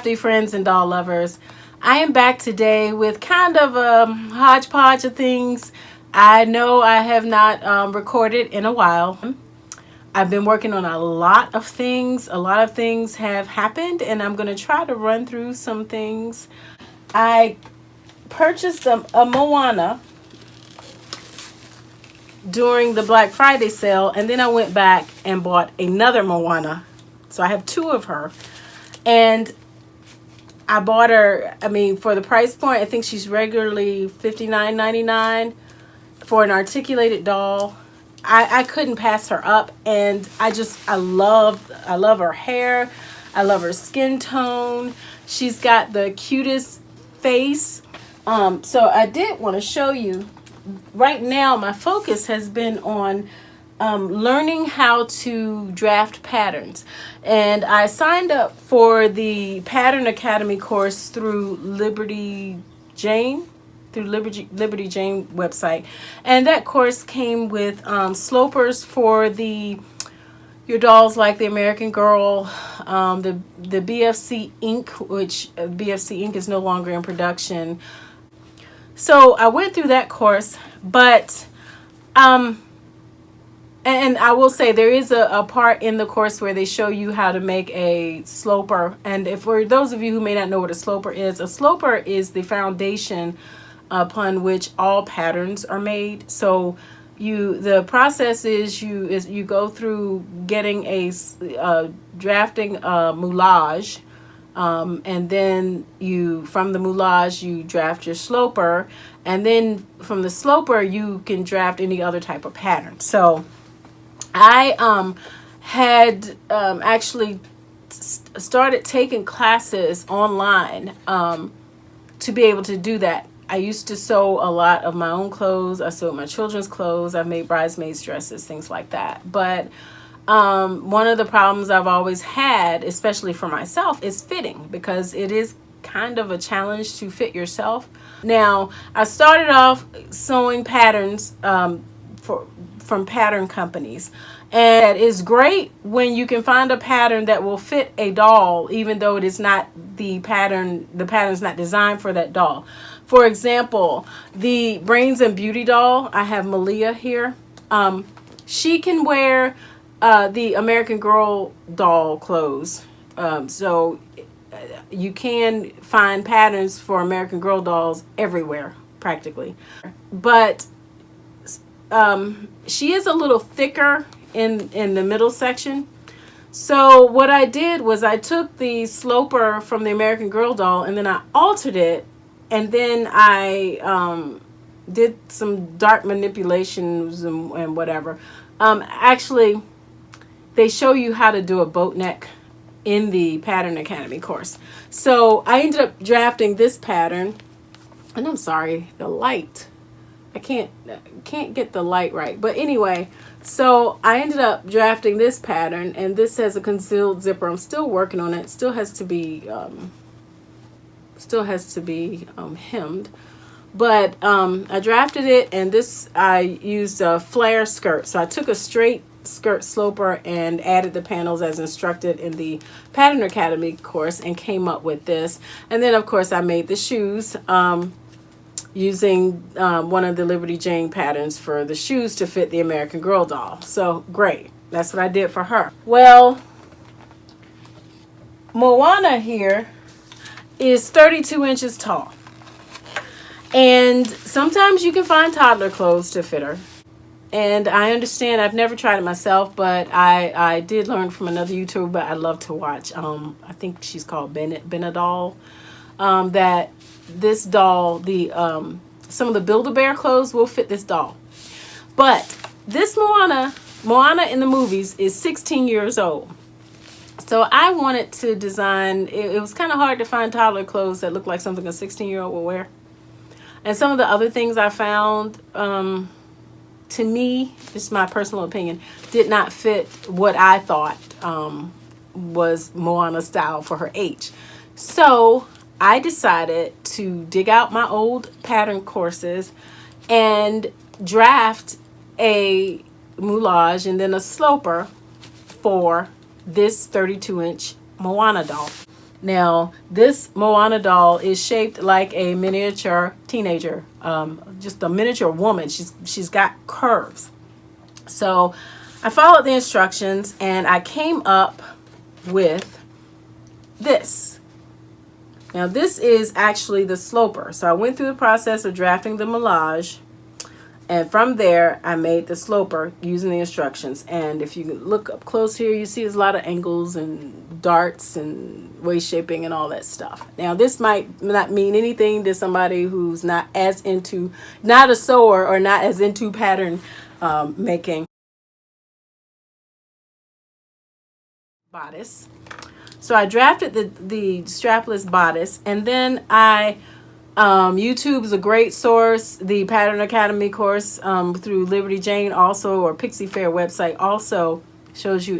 crafty friends and doll lovers. I am back today with kind of a hodgepodge of things. I know I have not recorded in a while. I've been working on a lot of things. A lot of things have happened, and I'm going to try to run through some things. I purchased a Moana during the Black Friday sale, and then I went back and bought another Moana. So I have two of her. And I bought her, for the price point, I think she's regularly $59.99 for an articulated doll. I couldn't pass her up, and I love her hair. I love her skin tone. She's got the cutest face. So I did want to show you. Right now, my focus has been on learning how to draft patterns. And I signed up for the Pattern Academy course through Liberty Jane website. And that course came with slopers for your dolls like the American Girl, the BFC Ink, which BFC Ink is no longer in production. So I went through that course, but and I will say there is a part in the course where they show you how to make a sloper. And for those of you who may not know what a sloper is the foundation upon which all patterns are made. So the process is you go through getting drafting a moulage. And then from the moulage, you draft your sloper, and then from the sloper, you can draft any other type of pattern. So I had actually started taking classes online to be able to do that. I used to sew a lot of my own clothes. I sewed my children's clothes. I've made bridesmaids dresses, things like that. But one of the problems I've always had, especially for myself, is fitting, because it is kind of a challenge to fit yourself. Now, I started off sewing patterns from pattern companies, and it is great when you can find a pattern that will fit a doll, even though it is not the pattern's not designed for that doll. For example, the Brains and Beauty doll, I have Malia here. She can wear the American Girl doll clothes. So you can find patterns for American Girl dolls everywhere, practically. But she is a little thicker in the middle section. So what I did was I took the sloper from the American Girl doll, and then I altered it, and then I did some dart manipulations and whatever. Actually, they show you how to do a boat neck in the Pattern Academy course. So I ended up drafting this pattern, and I'm sorry, the light. I can't get the light right. But anyway, so I ended up drafting this pattern, and this has a concealed zipper. I'm still working on it. Still has to be hemmed. But I drafted it, and I used a flare skirt. So I took a straight skirt sloper and added the panels as instructed in the Pattern Academy course, and came up with this. And then, of course, I made the shoes using one of the Liberty Jane patterns for the shoes to fit the American Girl doll. So great. That's what I did for her. Well, Moana here is 32 inches tall. And sometimes you can find toddler clothes to fit her. And I understand, I've never tried it myself, but I did learn from another YouTuber I love to watch. I think she's called Benadol. That this doll, some of the Build-A-Bear clothes will fit this doll. But this Moana in the movies is 16 years old. So I wanted to design, it was kind of hard to find toddler clothes that look like something a 16-year-old will wear. And some of the other things I found, to me, just my personal opinion, did not fit what I thought was Moana style for her age. So I decided to dig out my old pattern courses and draft a moulage and then a sloper for this 32-inch Moana doll. Now, this Moana doll is shaped like a miniature teenager, just a miniature woman. She's got curves. So I followed the instructions and I came up with this. Now, this is actually the sloper. So I went through the process of drafting the moulage, and from there, I made the sloper using the instructions. And if you look up close here, you see there's a lot of angles and darts and waist shaping and all that stuff. Now, this might not mean anything to somebody who's not a sewer or not as into pattern making. Bodice. So I drafted the strapless bodice, and then YouTube is a great source. The Pattern Academy course through Liberty Jane also, or Pixie Fair website also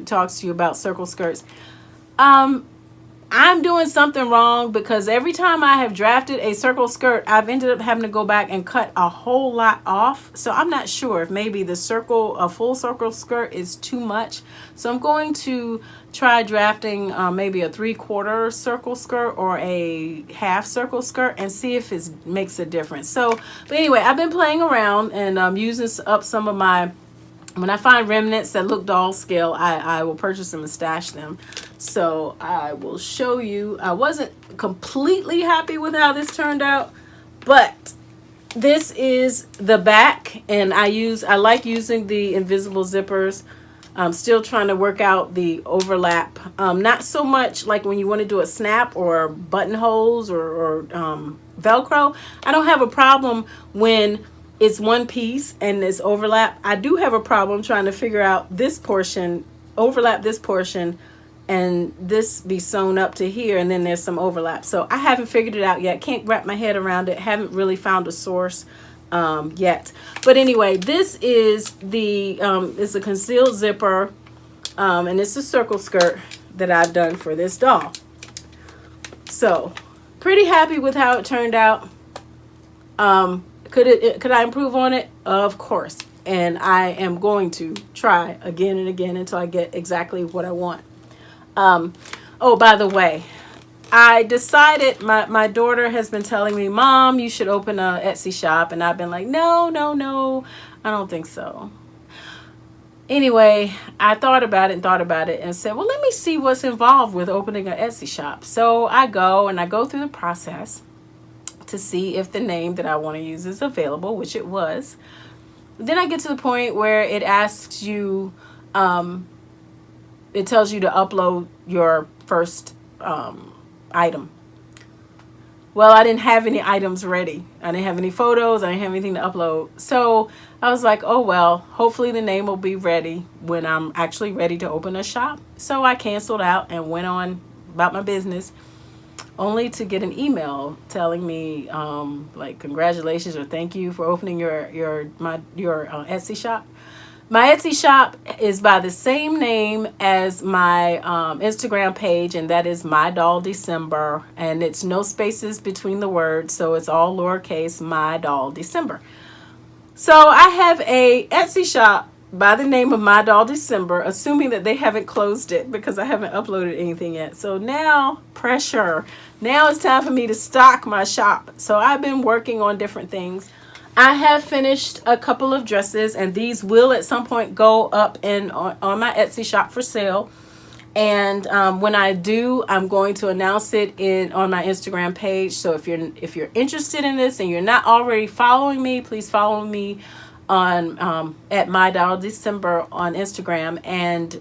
talks to you about circle skirts. I'm doing something wrong because every time I have drafted a circle skirt, I've ended up having to go back and cut a whole lot off. So I'm not sure if maybe a full circle skirt is too much. So I'm going to try drafting maybe a 3/4 circle skirt or a half circle skirt and see if it makes a difference. So, but anyway, I've been playing around and using up some of my, when I find remnants that look doll scale, I will purchase them and stash them. So I will show you. I wasn't completely happy with how this turned out, but this is the back, and I like using the invisible zippers. I'm still trying to work out the overlap. Not so much like when you want to do a snap or buttonholes or Velcro. I don't have a problem when it's one piece and it's overlap. I do have a problem trying to figure out this portion, overlap this portion, and this be sewn up to here, and then there's some overlap. So I haven't figured it out yet. Can't wrap my head around it. Haven't really found a source yet. But anyway, this is it's a concealed zipper, and it's a circle skirt that I've done for this doll. So pretty happy with how it turned out. Could I improve on it? Of course. And I am going to try again and again until I get exactly what I want. Oh, by the way, I decided, my daughter has been telling me, Mom, you should open a Etsy shop. And I've been like, no, I don't think so. Anyway, I thought about it and said, well, let me see what's involved with opening an Etsy shop. So I go through the process to see if the name that I want to use is available, which it was. Then I get to the point where it asks you, it tells you to upload your first item. Well, I didn't have any items ready. I didn't have any photos. I didn't have anything to upload. So I was like, oh, well, hopefully the name will be ready when I'm actually ready to open a shop. So I canceled out and went on about my business, only to get an email telling me like congratulations or thank you for opening your Etsy shop. My Etsy shop is by the same name as my Instagram page, and that is My Doll December, and it's no spaces between the words, so it's all lowercase, My Doll December. So I have a Etsy shop by the name of My Doll December, assuming that they haven't closed it because I haven't uploaded anything yet. So now, pressure. Now it's time for me to stock my shop. So I've been working on different things. I have finished a couple of dresses, and these will at some point go up on my Etsy shop for sale. And when I do, I'm going to announce it on my Instagram page. So if you're interested in this and you're not already following me, please follow me on at My Doll December on Instagram. And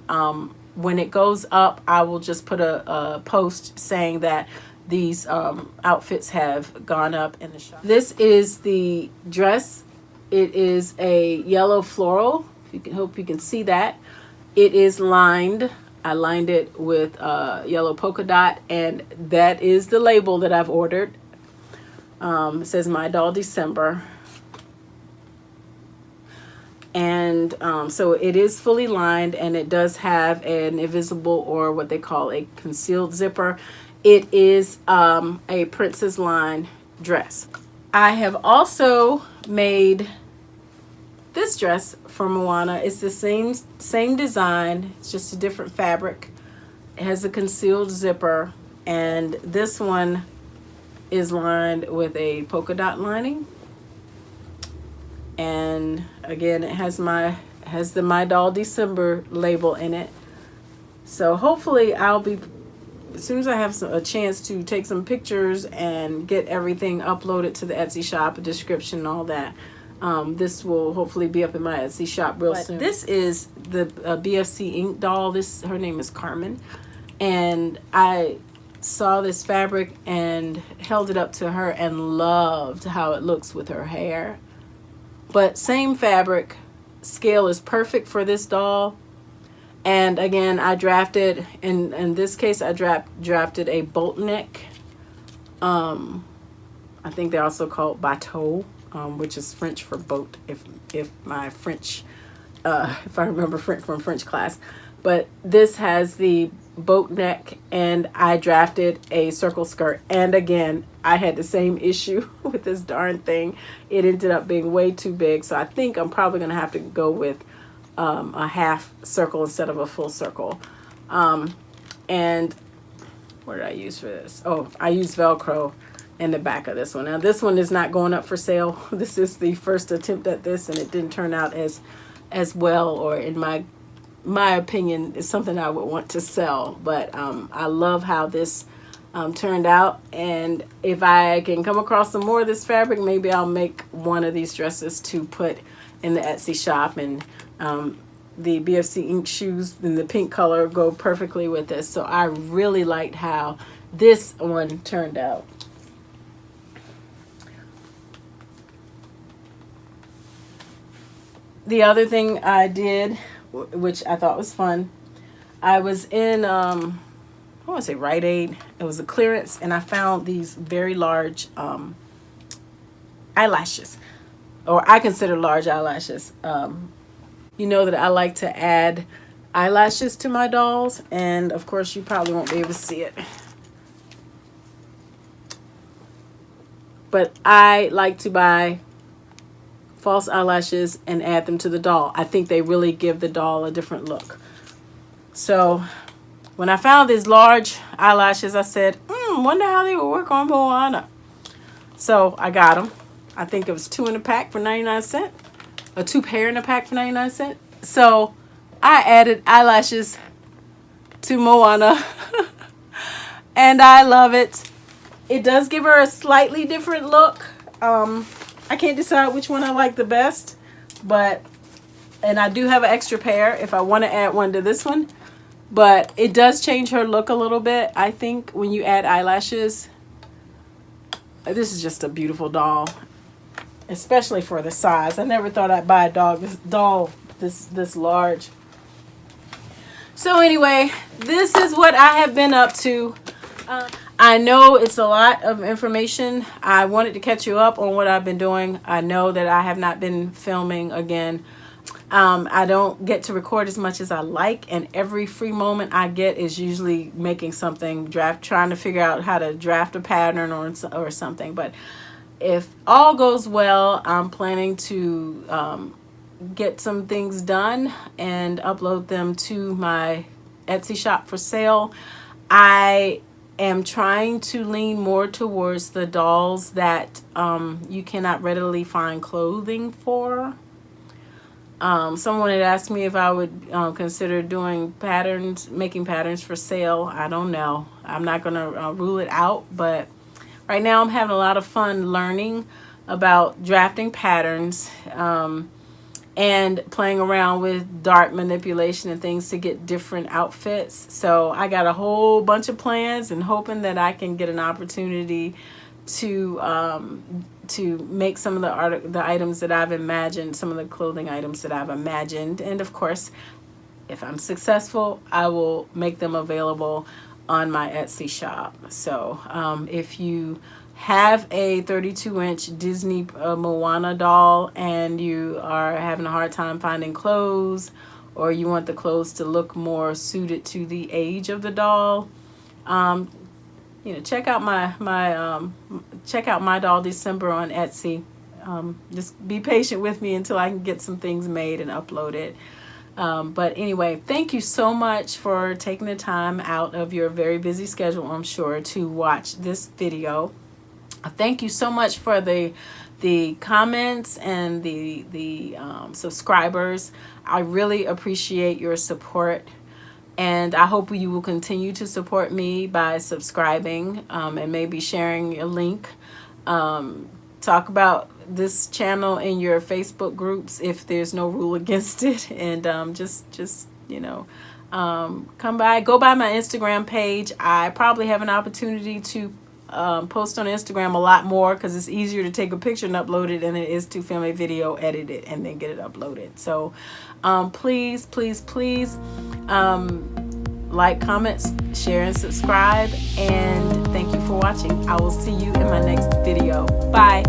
when it goes up, I will just put a post saying that these outfits have gone up in the shop. This is the dress. It is a yellow floral. Hope you can see that. It is lined. I lined it with yellow polka dot, and that is the label that I've ordered. It says My Doll December. And so it is fully lined, and it does have an invisible, or what they call a concealed zipper. It is a princess line dress. I have also made this dress for Moana. It's the same design. It's just a different fabric. It has a concealed zipper, And this one is lined with a polka dot lining. And again, it has the My Doll December label in it. So hopefully I'll be, as soon as I have a chance to take some pictures and get everything uploaded to the Etsy shop, a description and all that, this will hopefully be up in my Etsy shop real soon. This is the BFC ink doll. Her name is Carmen. And I saw this fabric and held it up to her and loved how it looks with her hair. But same fabric, scale is perfect for this doll. And again, I drafted, in this case, I drafted a boat neck. I think they're also called bateau, which is French for boat, if my French, if I remember French from French class. But this has the boat neck, and I drafted a circle skirt. And again, I had the same issue with this darn thing. It ended up being way too big, so I think I'm probably going to have to go with a half circle instead of a full circle. And what did I use for this? Oh, I used Velcro in the back of this one. Now this one is not going up for sale. This is the first attempt at this, and it didn't turn out as well, or in my opinion, is something I would want to sell. But I love how this turned out, and if I can come across some more of this fabric, maybe I'll make one of these dresses to put in the Etsy shop. And the BFC ink shoes in the pink color go perfectly with this. So I really liked how this one turned out. The other thing I did, which I thought was fun, I was in, I want to say Rite Aid. It was a clearance, and I found these very large eyelashes, or I consider large eyelashes. You know that I like to add eyelashes to my dolls, and of course you probably won't be able to see it, but I like to buy false eyelashes and add them to the doll. I think they really give the doll a different look. So when I found these large eyelashes, I said, wonder how they would work on Moana. So I got them. I think it was 2 in a pack for 99 cents. Or 2 pair in a pack for 99 cents. So I added eyelashes to Moana. And I love it. It does give her a slightly different look. I can't decide which one I like the best, and I do have an extra pair if I want to add one to this one, but it does change her look a little bit, I think, when you add eyelashes. This is just a beautiful doll, especially for the size. I never thought I'd buy a doll this large. So anyway, this is what I have been up to. I know it's a lot of information. I wanted to catch you up on what I've been doing. I know that I have not been filming again. I don't get to record as much as I like, and every free moment I get is usually making something, trying to figure out how to draft a pattern or something. But if all goes well, I'm planning to get some things done and upload them to my Etsy shop for sale. I am trying to lean more towards the dolls that you cannot readily find clothing for. Someone had asked me if I would consider doing making patterns for sale. I don't know. I'm not going to rule it out, but right now I'm having a lot of fun learning about drafting patterns and playing around with dart manipulation and things to get different outfits. So I got a whole bunch of plans and hoping that I can get an opportunity to make some of the items that I've imagined, some of the clothing items that I've imagined. And of course, if I'm successful, I will make them available on my Etsy shop. So if you have a 32-inch Disney Moana doll and you are having a hard time finding clothes, or you want the clothes to look more suited to the age of the doll, check out my doll December on Etsy. Just be patient with me until I can get some things made and upload it. But anyway, thank you so much for taking the time out of your very busy schedule, I'm sure, to watch this video. Thank you so much for the comments and the subscribers. I really appreciate your support, and I hope you will continue to support me by subscribing, and maybe sharing a link. Talk about this channel in your Facebook groups if there's no rule against it, and just you know, go by my Instagram page. I probably have an opportunity to post on Instagram a lot more, because it's easier to take a picture and upload it than it is to film a video, edit it, and then get it uploaded. So please like, comments, share, and subscribe, and thank you for watching. I will see you in my next video. Bye.